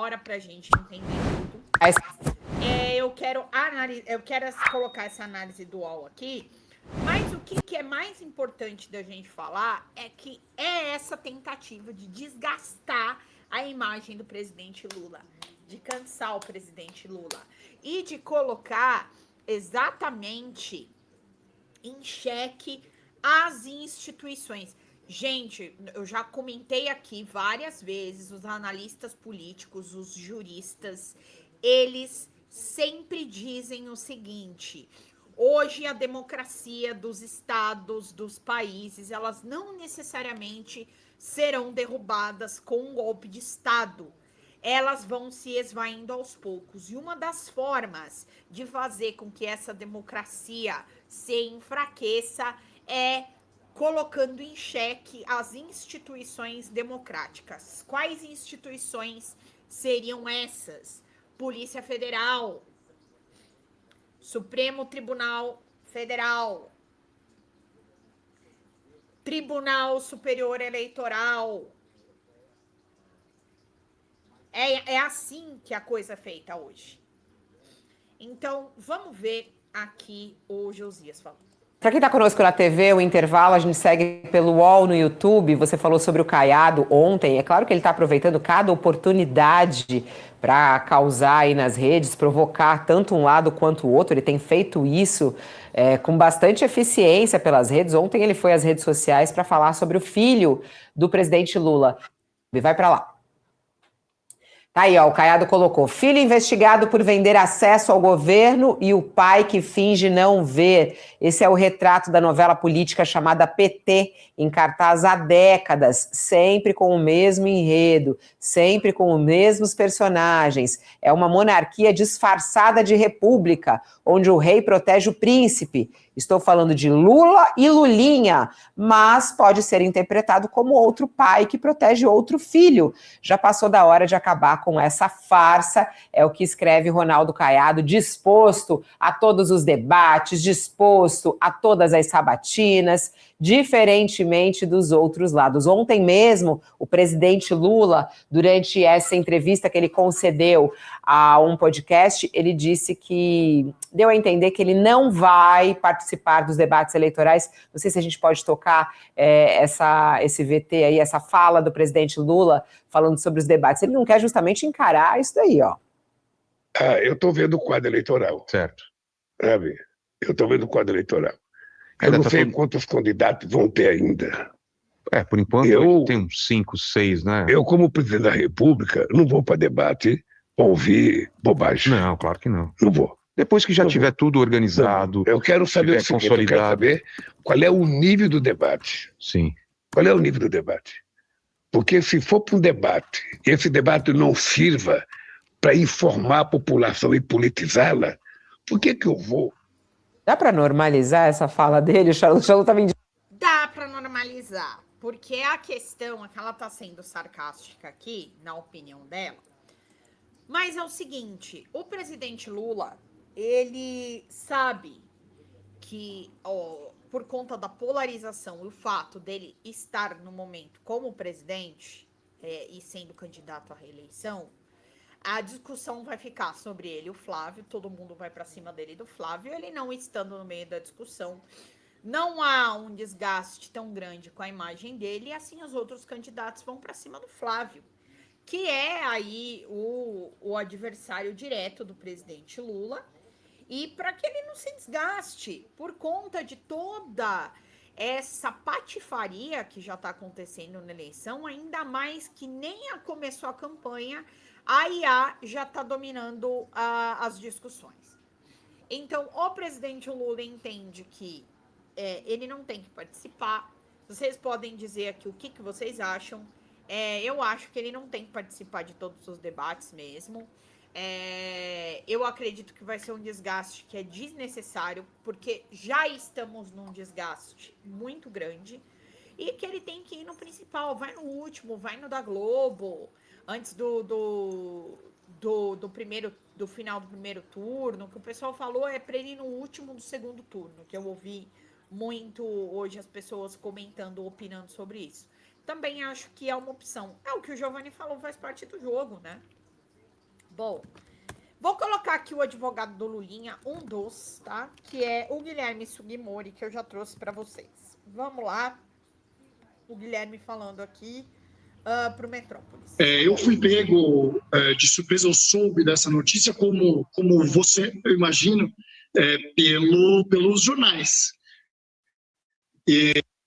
demora para a gente entender tudo. Eu quero colocar essa análise dual aqui, mas o que é mais importante da gente falar é que é essa tentativa de desgastar a imagem do presidente Lula, de cansar o presidente Lula e de colocar exatamente em xeque as instituições. Gente, eu já comentei aqui várias vezes, os analistas políticos, os juristas, eles sempre dizem o seguinte: hoje a democracia dos estados, dos países, elas não necessariamente serão derrubadas com um golpe de estado. Elas vão se esvaindo aos poucos. E uma das formas de fazer com que essa democracia se enfraqueça é colocando em xeque as instituições democráticas. Quais instituições seriam essas? Polícia Federal, Supremo Tribunal Federal, Tribunal Superior Eleitoral. É assim que a coisa é feita hoje. Então, vamos ver aqui o Josias falando. Para quem está conosco na TV, o intervalo, a gente segue pelo UOL no YouTube. Você falou sobre o Caiado ontem. É claro que ele está aproveitando cada oportunidade para causar aí nas redes, provocar tanto um lado quanto o outro. Ele tem feito isso com bastante eficiência pelas redes. Ontem ele foi às redes sociais para falar sobre o filho do presidente Lula. Vai para lá. Tá aí, ó, o Caiado colocou: filho investigado por vender acesso ao governo e o pai que finge não ver. Esse é o retrato da novela política chamada PT, em cartaz há décadas, sempre com o mesmo enredo, sempre com os mesmos personagens. É uma monarquia disfarçada de república, onde o rei protege o príncipe. Estou falando de Lula e Lulinha, mas pode ser interpretado como outro pai que protege outro filho. Já passou da hora de acabar com essa farsa, é o que escreve Ronaldo Caiado, disposto a todos os debates, disposto a todas as sabatinas, diferentemente dos outros lados. Ontem mesmo, o presidente Lula, durante essa entrevista que ele concedeu a um podcast, ele disse que deu a entender que ele não vai participar dos debates eleitorais. Não sei se a gente pode tocar esse VT aí, essa fala do presidente Lula falando sobre os debates. Ele não quer justamente encarar isso daí, ó. Eu estou vendo o quadro eleitoral. Certo. Sabe? Eu estou vendo o quadro eleitoral. Eu não sei quantos candidatos vão ter ainda. Por enquanto tem uns 5, 6, né? Eu, como presidente da República, não vou para debate ouvir bobagem. Não, claro que não. Não vou. Depois que já tiver tudo organizado. Eu quero saber o seguinte, eu quero saber qual é o nível do debate. Sim. Qual é o nível do debate? Porque se for para um debate, e esse debate não sirva para informar a população e politizá-la, por que eu vou? Dá para normalizar essa fala dele? O Charlo tá me... Dá para normalizar, porque a questão é que ela está sendo sarcástica aqui, na opinião dela, mas é o seguinte, o presidente Lula, ele sabe que, por conta da polarização e o fato dele estar no momento como presidente e sendo candidato à reeleição, a discussão vai ficar sobre ele, o Flávio, todo mundo vai para cima dele do Flávio, ele não estando no meio da discussão, não há um desgaste tão grande com a imagem dele, e assim os outros candidatos vão para cima do Flávio, que é aí o adversário direto do presidente Lula, e para que ele não se desgaste por conta de toda essa patifaria que já está acontecendo na eleição, ainda mais que nem começou a campanha, a IA já está dominando as discussões. Então, o presidente Lula entende que ele não tem que participar. Vocês podem dizer aqui o que vocês acham. Eu acho que ele não tem que participar de todos os debates mesmo. Eu acredito que vai ser um desgaste que é desnecessário, porque já estamos num desgaste muito grande, e que ele tem que ir no principal, vai no último, vai no da Globo, antes do final do primeiro turno. O que o pessoal falou é para ele ir no último do segundo turno, que eu ouvi muito hoje as pessoas comentando, opinando sobre isso. Também acho que é uma opção. O que o Giovanni falou faz parte do jogo, né? Bom, vou colocar aqui o advogado do Lulinha, um dos, tá? Que é o Guilherme Sugimori, que eu já trouxe para vocês. Vamos lá. O Guilherme falando aqui para o Metrópolis. Eu fui pego de surpresa, eu soube dessa notícia, como você, eu imagino, pelos jornais.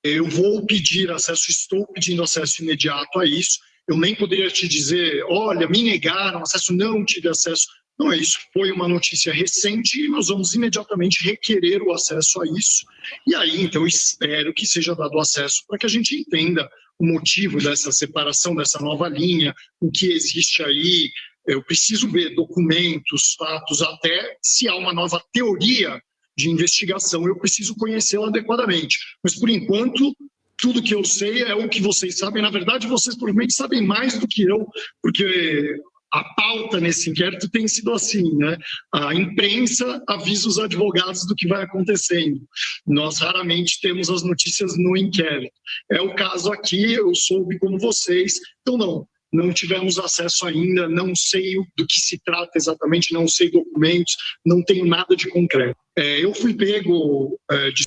Eu vou pedir acesso, estou pedindo acesso imediato a isso. Eu nem poderia te dizer, olha, me negaram acesso, não tive acesso. Não é isso, foi uma notícia recente e nós vamos imediatamente requerer o acesso a isso. E aí, então, eu espero que seja dado acesso para que a gente entenda o motivo dessa separação, dessa nova linha, o que existe aí. Eu preciso ver documentos, fatos, até se há uma nova teoria de investigação, eu preciso conhecê-la adequadamente. Mas, por enquanto, tudo que eu sei é o que vocês sabem. Na verdade, vocês provavelmente sabem mais do que eu, porque a pauta nesse inquérito tem sido assim, né? A imprensa avisa os advogados do que vai acontecendo. Nós raramente temos as notícias no inquérito. É o caso aqui, eu soube como vocês. Então, não tivemos acesso ainda, não sei do que se trata exatamente, não sei documentos, não tenho nada de concreto. Eu fui pego de...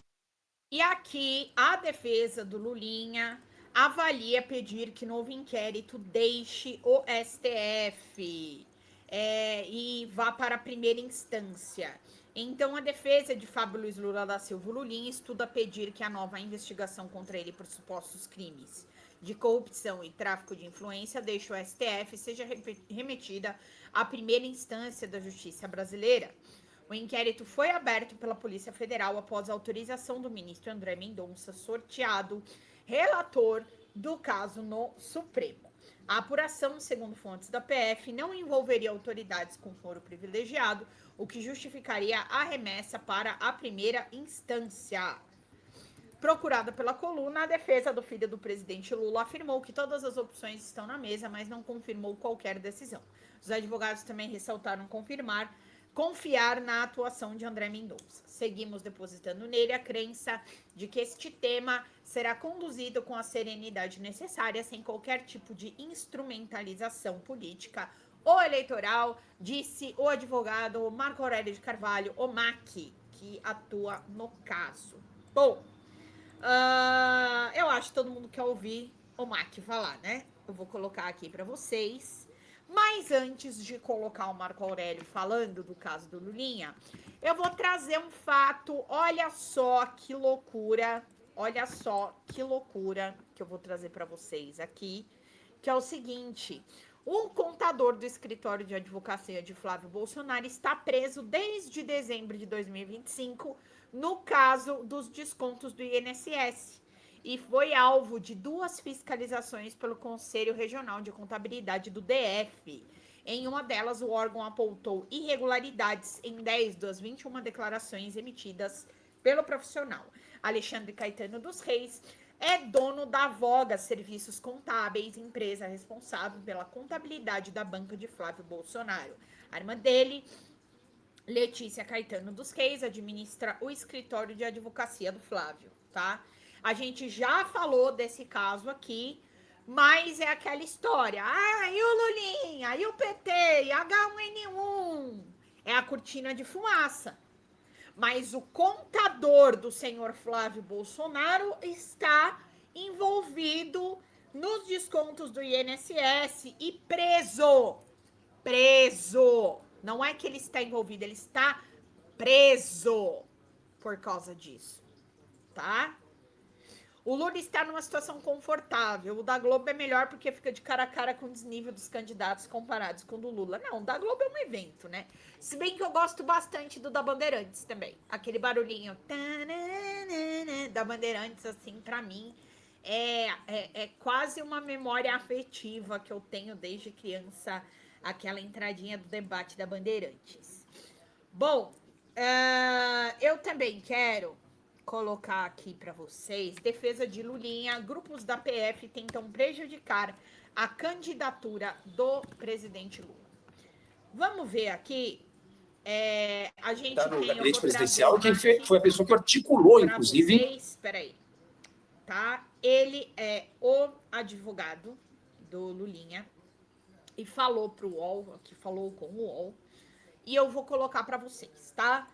E aqui, a defesa do Lulinha avalia pedir que novo inquérito deixe o STF e vá para a primeira instância. Então, a defesa de Fábio Luiz Lula da Silva Lulinha estuda pedir que a nova investigação contra ele por supostos crimes de corrupção e tráfico de influência deixe o STF e seja remetida à primeira instância da Justiça brasileira. O inquérito foi aberto pela Polícia Federal após a autorização do ministro André Mendonça, sorteado relator do caso no Supremo. A apuração, segundo fontes da PF, não envolveria autoridades com foro privilegiado, o que justificaria a remessa para a primeira instância. Procurada pela coluna, a defesa do filho do presidente Lula afirmou que todas as opções estão na mesa, mas não confirmou qualquer decisão. Os advogados também ressaltaram confiar na atuação de André Mendonça. Seguimos depositando nele a crença de que este tema será conduzido com a serenidade necessária, sem qualquer tipo de instrumentalização política ou eleitoral, disse o advogado Marco Aurélio de Carvalho, o MAC, que atua no caso. Bom, eu acho que todo mundo quer ouvir o MAC falar, né? Eu vou colocar aqui para vocês. Mas antes de colocar o Marco Aurélio falando do caso do Lulinha, eu vou trazer um fato. Olha só que loucura que eu vou trazer para vocês aqui, que é o seguinte: um contador do escritório de advocacia de Flávio Bolsonaro está preso desde dezembro de 2025 no caso dos descontos do INSS. E foi alvo de 2 fiscalizações pelo Conselho Regional de Contabilidade do DF. Em uma delas, o órgão apontou irregularidades em 10 das 21 declarações emitidas pelo profissional. Alexandre Caetano dos Reis é dono da Voga Serviços Contábeis, empresa responsável pela contabilidade da banca de Flávio Bolsonaro. A irmã dele, Letícia Caetano dos Reis, administra o escritório de advocacia do Flávio, tá? A gente já falou desse caso aqui, mas é aquela história. E o Lulinha, e o PT, e H1N1. É a cortina de fumaça. Mas o contador do senhor Flávio Bolsonaro está envolvido nos descontos do INSS e preso. Preso. Não é que ele está envolvido, ele está preso por causa disso, tá? O Lula está numa situação confortável. O da Globo é melhor porque fica de cara a cara com o desnível dos candidatos comparados com o do Lula. Não, o da Globo é um evento, né? Se bem que eu gosto bastante do da Bandeirantes também. Aquele barulhinho da Bandeirantes, assim, pra mim, é quase uma memória afetiva que eu tenho desde criança, aquela entradinha do debate da Bandeirantes. Bom, eu também quero colocar aqui para vocês, defesa de Lulinha, grupos da PF tentam prejudicar a candidatura do presidente Lula. Vamos ver aqui, a gente no gabinete presidencial, quem foi a pessoa que articulou, inclusive... Espera aí, tá? Ele é o advogado do Lulinha, e falou pro UOL, que falou com o UOL, e eu vou colocar para vocês, tá?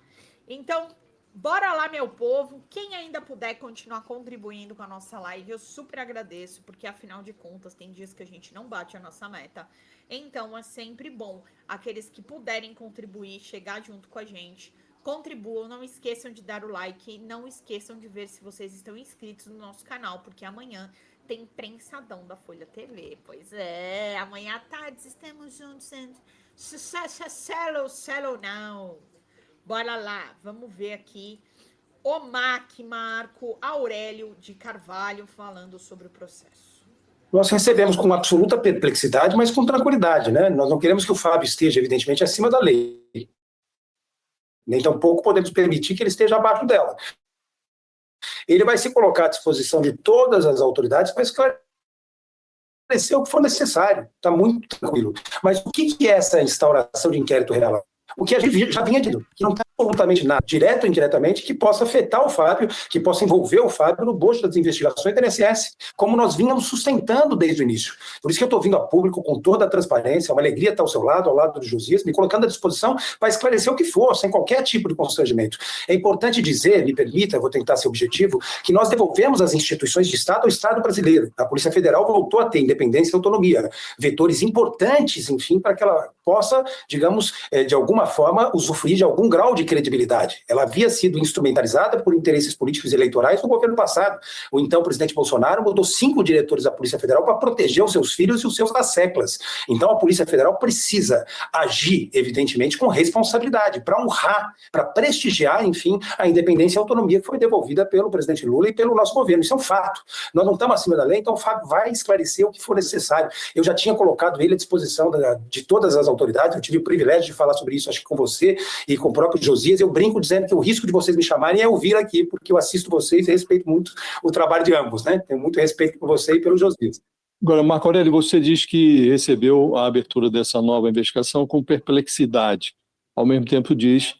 Então, bora lá, meu povo. Quem ainda puder continuar contribuindo com a nossa live, eu super agradeço, porque afinal de contas, tem dias que a gente não bate a nossa meta. Então, é sempre bom aqueles que puderem contribuir, chegar junto com a gente. Contribuam, não esqueçam de dar o like, não esqueçam de ver se vocês estão inscritos no nosso canal, porque amanhã tem prensadão da Folha TV. Pois é, amanhã à tarde estamos juntos. Celo não. Bora lá, vamos ver aqui o Marco Aurélio de Carvalho falando sobre o processo. Nós recebemos com absoluta perplexidade, mas com tranquilidade, né? Nós não queremos que o Fábio esteja, evidentemente, acima da lei. Nem tampouco podemos permitir que ele esteja abaixo dela. Ele vai se colocar à disposição de todas as autoridades para esclarecer o que for necessário. Está muito tranquilo. Mas o que é essa instauração de inquérito real? O que a gente já vinha dizendo, que não tem absolutamente nada, direto ou indiretamente, que possa afetar o Fábio, que possa envolver o Fábio no bojo das investigações da INSS, como nós vínhamos sustentando desde o início. Por isso que eu estou vindo a público com toda a transparência, uma alegria estar ao seu lado, ao lado do Josias, me colocando à disposição para esclarecer o que for, sem qualquer tipo de constrangimento. É importante dizer, me permita, eu vou tentar ser objetivo, que nós devolvemos as instituições de Estado ao Estado brasileiro. A Polícia Federal voltou a ter independência e autonomia, vetores importantes, enfim, para que ela possa, digamos, de alguma forma, usufruir de algum grau de credibilidade. Ela havia sido instrumentalizada por interesses políticos e eleitorais no governo passado. O então presidente Bolsonaro mudou 5 diretores da Polícia Federal para proteger os seus filhos e os seus asseclas. Então a Polícia Federal precisa agir, evidentemente, com responsabilidade, para honrar, para prestigiar, enfim, a independência e a autonomia que foi devolvida pelo presidente Lula e pelo nosso governo. Isso é um fato. Nós não estamos acima da lei, então o Fábio vai esclarecer o que for necessário. Eu já tinha colocado ele à disposição de todas as autoridades, eu tive o privilégio de falar sobre isso, acho que com você e com o próprio Josias. Eu brinco dizendo que o risco de vocês me chamarem é eu vir aqui, porque eu assisto vocês e respeito muito o trabalho de ambos, né? Tenho muito respeito por você e pelo Josias. Agora, Marco Aurélio, você diz que recebeu a abertura dessa nova investigação com perplexidade. Ao mesmo tempo diz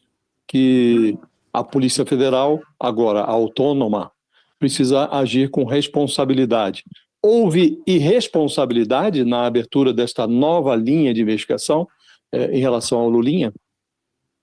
que a Polícia Federal, agora autônoma, precisa agir com responsabilidade. Houve irresponsabilidade na abertura desta nova linha de investigação em relação ao Lulinha?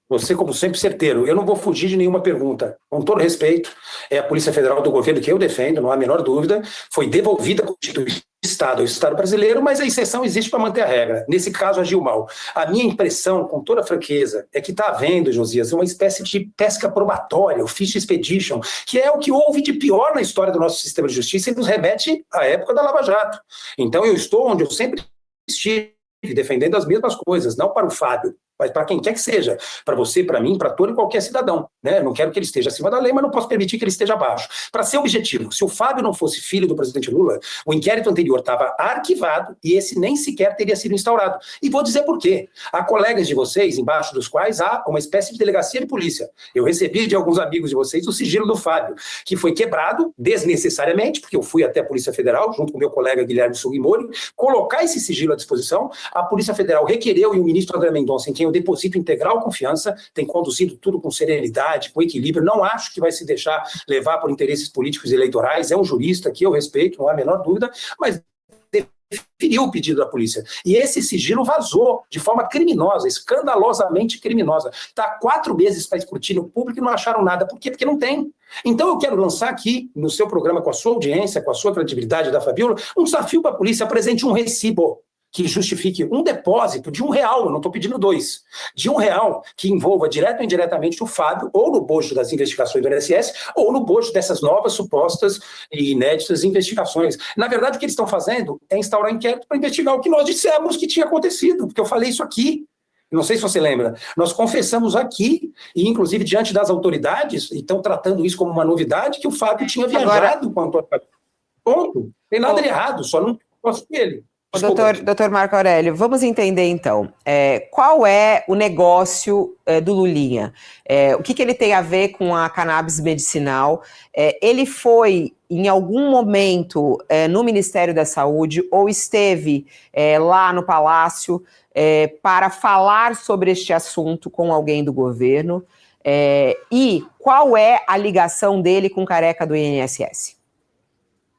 Você, como sempre, certeiro. Eu não vou fugir de nenhuma pergunta. Com todo respeito, é a Polícia Federal do governo que eu defendo, não há a menor dúvida. Foi devolvida a Constituição do Estado ao Estado brasileiro, mas a exceção existe para manter a regra. Nesse caso, agiu mal. A minha impressão, com toda franqueza, é que está havendo, Josias, uma espécie de pesca probatória, o Fish Expedition, que é o que houve de pior na história do nosso sistema de justiça e nos remete à época da Lava Jato. Então, eu estou onde eu sempre estive, defendendo as mesmas coisas, não para o Fábio, mas para quem quer que seja, para você, para mim, para todo e qualquer cidadão, né? Não quero que ele esteja acima da lei, mas não posso permitir que ele esteja abaixo. Para ser objetivo, se o Fábio não fosse filho do presidente Lula, o inquérito anterior estava arquivado e esse nem sequer teria sido instaurado. E vou dizer por quê. Há colegas de vocês, embaixo dos quais há uma espécie de delegacia de polícia. Eu recebi de alguns amigos de vocês o sigilo do Fábio, que foi quebrado desnecessariamente, porque eu fui até a Polícia Federal, junto com meu colega Guilherme Sugimori, colocar esse sigilo à disposição. A Polícia Federal requereu e o ministro André Mendonça, em quem eu deposito integral confiança, tem conduzido tudo com serenidade, com equilíbrio, não acho que vai se deixar levar por interesses políticos e eleitorais, é um jurista que eu respeito, não há a menor dúvida, mas deferiu o pedido da polícia. E esse sigilo vazou de forma criminosa, escandalosamente criminosa. Está 4 meses para escrutínio público e não acharam nada. Por quê? Porque não tem. Então eu quero lançar aqui, no seu programa, com a sua audiência, com a sua credibilidade da Fabiola, um desafio para a polícia: apresente um recibo que justifique um depósito de R$1, eu não estou pedindo 2, de R$1, que envolva direto ou indiretamente o Fábio, ou no bojo das investigações do INSS, ou no bojo dessas novas, supostas e inéditas investigações. Na verdade, o que eles estão fazendo é instaurar um inquérito para investigar o que nós dissemos que tinha acontecido, porque eu falei isso aqui. Não sei se você lembra, nós confessamos aqui, e inclusive diante das autoridades, e estão tratando isso como uma novidade, que o Fábio tinha viajado com a Antônio Fagundes. Ponto. Não tem nada de errado, só não posso com ele. Doutor Marco Aurélio, vamos entender então, qual é o negócio do Lulinha? O que ele tem a ver com a cannabis medicinal? Ele foi, em algum momento, no Ministério da Saúde, ou esteve lá no Palácio para falar sobre este assunto com alguém do governo? E qual é a ligação dele com o careca do INSS?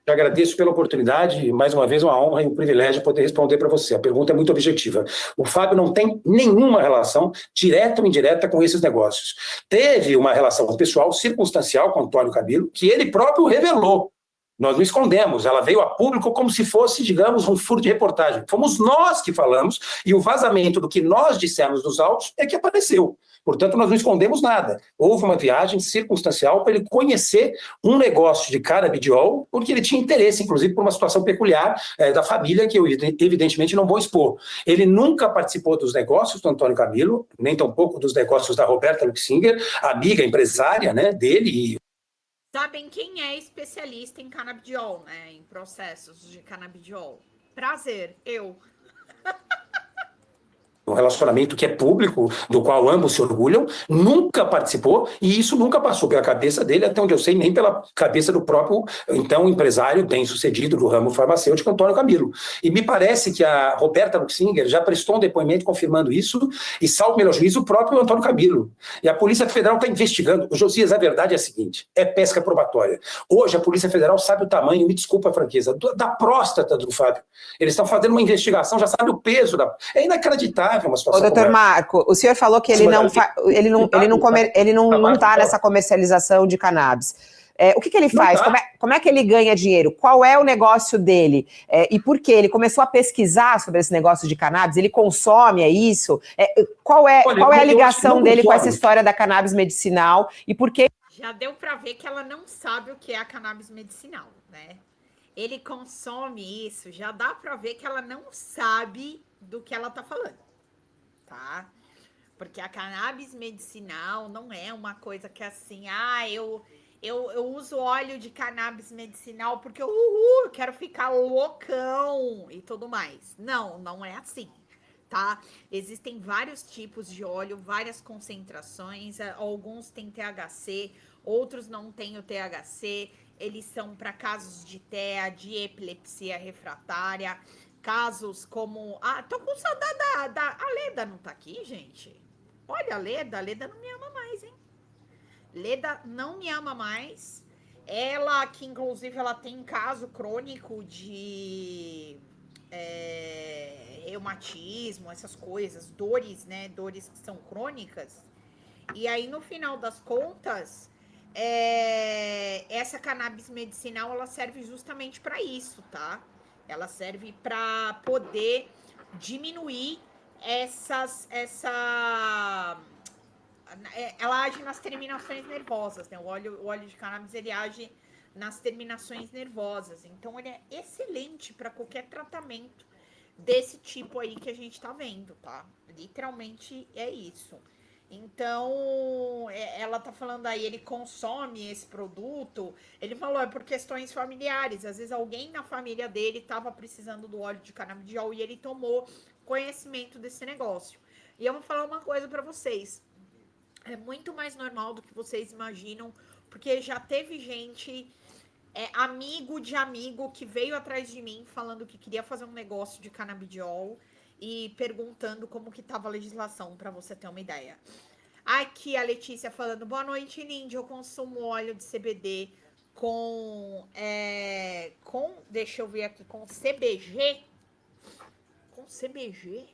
Te agradeço pela oportunidade, mais uma vez uma honra e um privilégio poder responder para você. A pergunta é muito objetiva. O Fábio não tem nenhuma relação, direta ou indireta, com esses negócios. Teve uma relação pessoal, circunstancial com Antônio Camilo, que ele próprio revelou. Nós não escondemos, ela veio a público como se fosse, digamos, um furo de reportagem. Fomos nós que falamos, e o vazamento do que nós dissemos nos autos é que apareceu. Portanto, nós não escondemos nada. Houve uma viagem circunstancial para ele conhecer um negócio de canabidiol, porque ele tinha interesse, inclusive, por uma situação peculiar da família, que eu, evidentemente, não vou expor. Ele nunca participou dos negócios do Antônio Camilo, nem tampouco dos negócios da Roberta Luxinger, amiga, empresária, né, dele. Sabem quem é especialista em canabidiol, né? Em processos de canabidiol? Prazer, eu. Um relacionamento que é público, do qual ambos se orgulham, nunca participou, e isso nunca passou pela cabeça dele, até onde eu sei, nem pela cabeça do próprio, então, empresário bem-sucedido do ramo farmacêutico, Antônio Camilo. E me parece que a Roberta Luxinger já prestou um depoimento confirmando isso, e, salvo melhor juízo, o próprio Antônio Camilo. E a Polícia Federal está investigando. Josias, a verdade é a seguinte, é pesca probatória. Hoje a Polícia Federal sabe o tamanho, me desculpa a franqueza, da próstata do Fábio. Eles estão fazendo uma investigação, já sabe o peso da... É inacreditável uma situação. Ô, doutor Marco, o senhor falou que ele não está nessa comercialização de cannabis. O que ele faz? Como é que ele ganha dinheiro? Qual é o negócio dele? E por quê? Ele começou a pesquisar sobre esse negócio de cannabis? Ele consome, é isso? Qual é a ligação dele com essa história da cannabis medicinal? E por que... Já deu para ver que ela não sabe o que é a cannabis medicinal, né? Ele consome isso, já dá para ver que ela não sabe do que ela tá falando. Tá? Porque a cannabis medicinal não é uma coisa que assim, eu uso óleo de cannabis medicinal porque eu quero ficar loucão e tudo mais. Não é assim, tá? Existem vários tipos de óleo, várias concentrações, alguns têm THC, outros não têm o THC, eles são para casos de TEA, de epilepsia refratária, casos como... tô com saudade a Leda não tá aqui, gente? Olha, a Leda não me ama mais, hein? Leda não me ama mais. Ela, que inclusive, ela tem caso crônico de reumatismo, essas coisas, dores, né? Dores que são crônicas. E aí, no final das contas, essa cannabis medicinal, ela serve justamente para isso, tá? Ela serve para poder diminuir ela age nas terminações nervosas, né? O óleo de cannabis, ele age nas terminações nervosas. Então, ele é excelente para qualquer tratamento desse tipo aí que a gente tá vendo, tá? Literalmente é isso. Então, ela tá falando aí, ele consome esse produto, ele falou, é por questões familiares, às vezes alguém na família dele tava precisando do óleo de canabidiol e ele tomou conhecimento desse negócio. E eu vou falar uma coisa para vocês, é muito mais normal do que vocês imaginam, porque já teve gente, amigo de amigo, que veio atrás de mim falando que queria fazer um negócio de canabidiol, e perguntando como que tava a legislação, para você ter uma ideia. Aqui a Letícia falando, boa noite, Nindy, eu consumo óleo de CBD com deixa eu ver aqui, com CBG? Com CBG?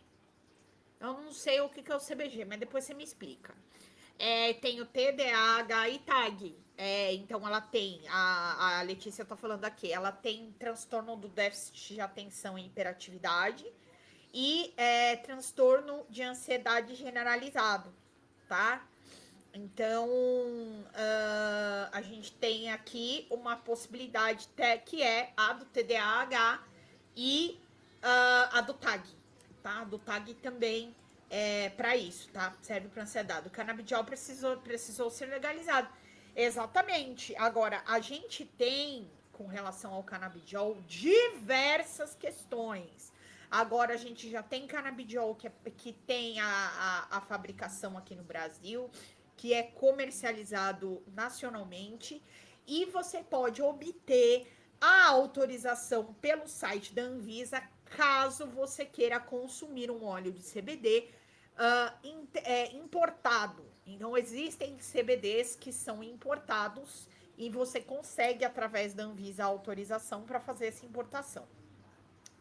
Eu não sei o que é o CBG, mas depois você me explica. Tem o TDAH e TAG. Então ela tem, a Letícia tá falando aqui, ela tem transtorno do déficit de atenção e hiperatividade, e transtorno de ansiedade generalizado, tá? Então, a gente tem aqui uma possibilidade que é a do TDAH e a do TAG, tá? A do TAG também é para isso, tá? Serve para ansiedade. O canabidiol precisou ser legalizado. Exatamente. Agora, a gente tem, com relação ao canabidiol, diversas questões. Agora a gente já tem canabidiol que tem a fabricação aqui no Brasil, que é comercializado nacionalmente, e você pode obter a autorização pelo site da Anvisa, caso você queira consumir um óleo de CBD importado. Então existem CBDs que são importados e você consegue, através da Anvisa, a autorização para fazer essa importação,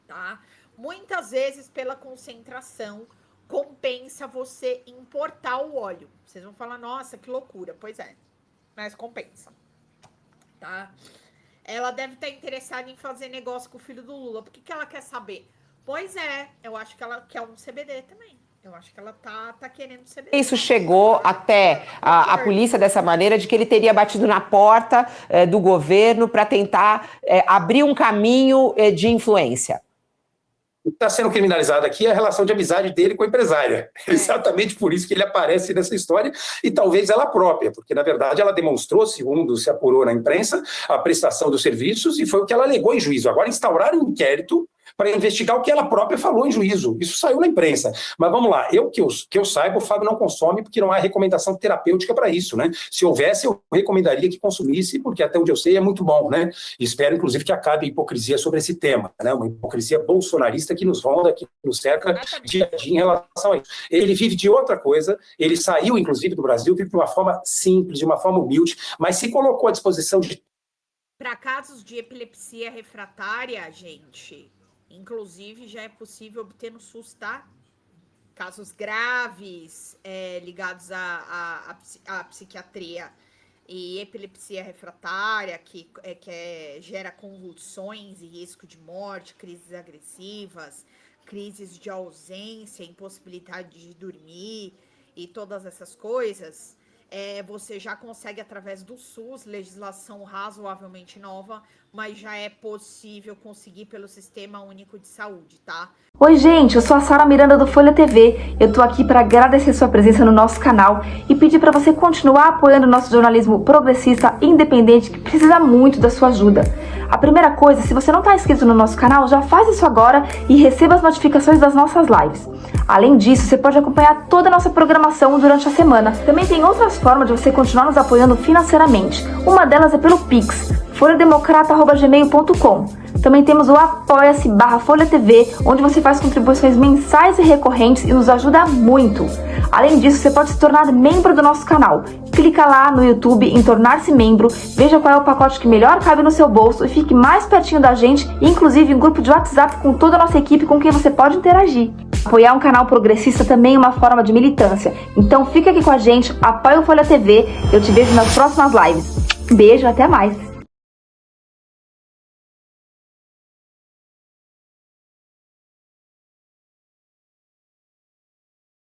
tá? Muitas vezes, pela concentração, compensa você importar o óleo. Vocês vão falar, nossa, que loucura. Pois é, mas compensa, tá? Ela deve estar interessada em fazer negócio com o filho do Lula. Por que ela quer saber? Pois é, eu acho que ela quer um CBD também. Eu acho que ela tá querendo CBD. Isso chegou até a polícia dessa maneira, de que ele teria batido na porta do governo para tentar abrir um caminho de influência. O que está sendo criminalizado aqui é a relação de amizade dele com a empresária. Exatamente por isso que ele aparece nessa história, e talvez ela própria, porque, na verdade, ela demonstrou, segundo se apurou na imprensa, a prestação dos serviços, e foi o que ela alegou em juízo. Agora, instauraram um inquérito para investigar o que ela própria falou em juízo. Isso saiu na imprensa. Mas vamos lá, que eu saiba, o Fábio não consome, porque não há recomendação terapêutica para isso, né? Se houvesse, eu recomendaria que consumisse, porque até onde eu sei é muito bom, né? E espero, inclusive, que acabe a hipocrisia sobre esse tema, né? Uma hipocrisia bolsonarista que nos ronda, que nos cerca dia a dia em relação a isso. Ele vive de outra coisa, ele saiu, inclusive, do Brasil, vive de uma forma simples, de uma forma humilde, mas se colocou à disposição de... Para casos de epilepsia refratária, gente... Inclusive, já é possível obter no SUS, tá? Casos graves ligados à psiquiatria e epilepsia refratária, que gera convulsões e risco de morte, crises agressivas, crises de ausência, impossibilidade de dormir e todas essas coisas, você já consegue através do SUS, legislação razoavelmente nova, mas já é possível conseguir pelo Sistema Único de Saúde, tá? Oi, gente, eu sou a Sara Miranda do Folha TV. Eu tô aqui para agradecer sua presença no nosso canal e pedir para você continuar apoiando o nosso jornalismo progressista e independente, que precisa muito da sua ajuda. A primeira coisa, se você não está inscrito no nosso canal, já faz isso agora e receba as notificações das nossas lives. Além disso, você pode acompanhar toda a nossa programação durante a semana. Também tem outras formas de você continuar nos apoiando financeiramente. Uma delas é pelo Pix, folhademocrata@gmail.com. Também temos o apoia-se/Folha TV, onde você faz contribuições mensais e recorrentes e nos ajuda muito. Além disso, você pode se tornar membro do nosso canal. Clica lá no YouTube em tornar-se membro, veja qual é o pacote que melhor cabe no seu bolso e fique mais pertinho da gente, inclusive em grupo de WhatsApp com toda a nossa equipe com quem você pode interagir. Apoiar um canal progressista também é uma forma de militância. Então fica aqui com a gente, apoia o Folha TV, eu te vejo nas próximas lives. Beijo, até mais!